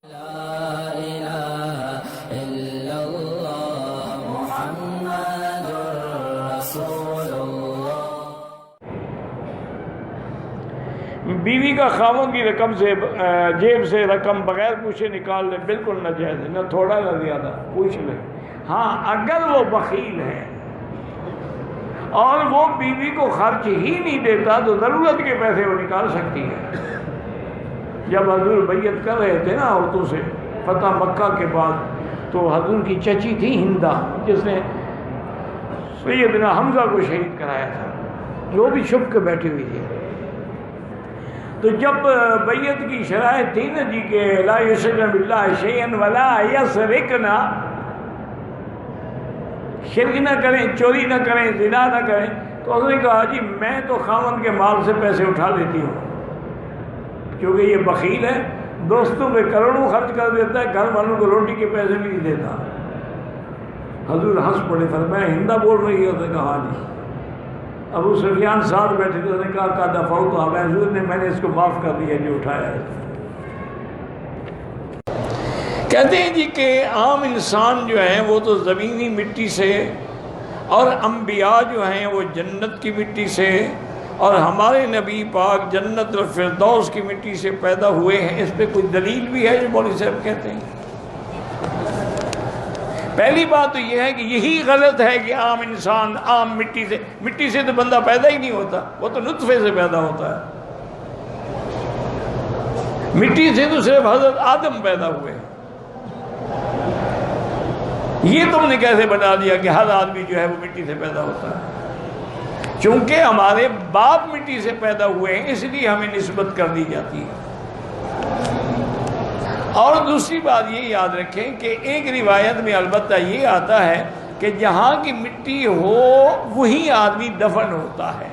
لا إله إلا الله محمد رسول الله۔ بیوی کا خاوند کی رقم سے جیب سے رقم بغیر پوچھے نکال لے، بالکل ناجائز ہے، نہ تھوڑا نہ زیادہ، پوچھ لے۔ ہاں اگر وہ بخیل ہے اور وہ بیوی کو خرچ ہی نہیں دیتا تو ضرورت کے پیسے وہ نکال سکتی ہے۔ جب حضور بیعت کر رہے تھے نا عورتوں سے فتح مکہ کے بعد، تو حضور کی چچی تھی ہندہ، جس نے سیدنا حمزہ کو شہید کرایا تھا، وہ بھی چھپ کے بیٹھی ہوئی تھی۔ تو جب بیعت کی شرائط تھی نا جی کہ لا یشرکن باللہ شیئا ولا یسرقن، شرک نہ کریں، چوری نہ کریں، زنا نہ کریں، تو اس نے کہا جی میں تو خاوند کے مال سے پیسے اٹھا لیتی ہوں، کیونکہ یہ بخیل ہے، دوستوں پہ کروڑوں خرچ کر دیتا ہے، گھر والوں کو روٹی کے پیسے بھی نہیں دیتا۔ حضور ہنس پڑے، فرمایا ہندہ بول رہی ہے؟ اس نے کہا جی۔ ابو سفیان ساتھ بیٹھے تھے، اس نے کہا کا دفعہ تو اب حضور نے میں نے اس کو معاف کر دیا جو اٹھایا ہے۔ کہتے ہیں جی کہ عام انسان جو ہیں وہ تو زمینی مٹی سے، اور انبیاء جو ہیں وہ جنت کی مٹی سے، اور ہمارے نبی پاک جنت الفردوس کی مٹی سے پیدا ہوئے ہیں۔ اس پہ کوئی دلیل بھی ہے جو مولوی صاحب کہتے ہیں؟ پہلی بات تو یہ ہے کہ یہی غلط ہے کہ عام انسان عام مٹی سے تو بندہ پیدا ہی نہیں ہوتا، وہ تو نطفے سے پیدا ہوتا ہے۔ مٹی سے تو صرف حضرت آدم پیدا ہوئے۔ یہ تم نے کیسے بنا دیا کہ ہر آدمی جو ہے وہ مٹی سے پیدا ہوتا ہے؟ چونکہ ہمارے باپ مٹی سے پیدا ہوئے ہیں، اس لیے ہمیں نسبت کر دی جاتی ہے۔ اور دوسری بات یہ یاد رکھیں کہ ایک روایت میں البتہ یہ آتا ہے کہ جہاں کی مٹی ہو وہی آدمی دفن ہوتا ہے۔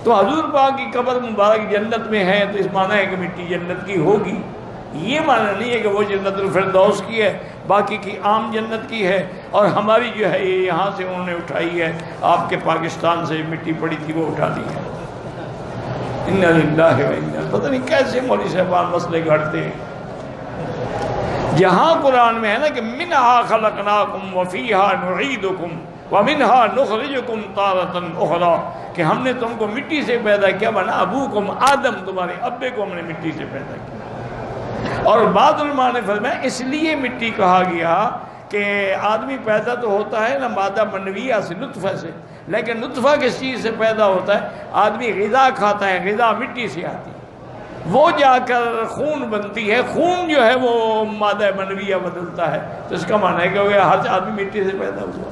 تو حضور پاک کی قبر مبارک جنت میں ہے تو اس معنی ہے کہ مٹی جنت کی ہوگی، یہ معنی نہیں ہے کہ وہ جنت الفردوس کی ہے، باقی کی عام جنت کی ہے، اور ہماری جو ہے یہ یہاں سے انہوں نے اٹھائی ہے، آپ کے پاکستان سے مٹی پڑی تھی وہ اٹھا دی ہے۔ انا للہ و انا، پتہ نہیں کیسے مولوی صاحبان مسئلے گھڑتے ہیں۔ جہاں قرآن میں ہے نا کہ منہا خلقناکم وفیہا نعیدکم ومنہا نخرجکم تارۃ اخری، کہ ہم نے تم کو مٹی سے پیدا کیا، بنا ابوکم آدم، تمہارے ابے کو ہم نے مٹی سے پیدا کیا۔ اور بعض علماء نے فرمایا اس لیے مٹی کہا گیا کہ آدمی پیدا تو ہوتا ہے نا مادہ منویہ سے، نطفہ سے، لیکن نطفہ کس چیز سے پیدا ہوتا ہے؟ آدمی غذا کھاتا ہے، غذا مٹی سے آتی ہے، وہ جا کر خون بنتی ہے، خون جو ہے وہ مادہ منویہ بدلتا ہے، تو اس کا معنی ہے کہ ہر آدمی مٹی سے پیدا ہوا۔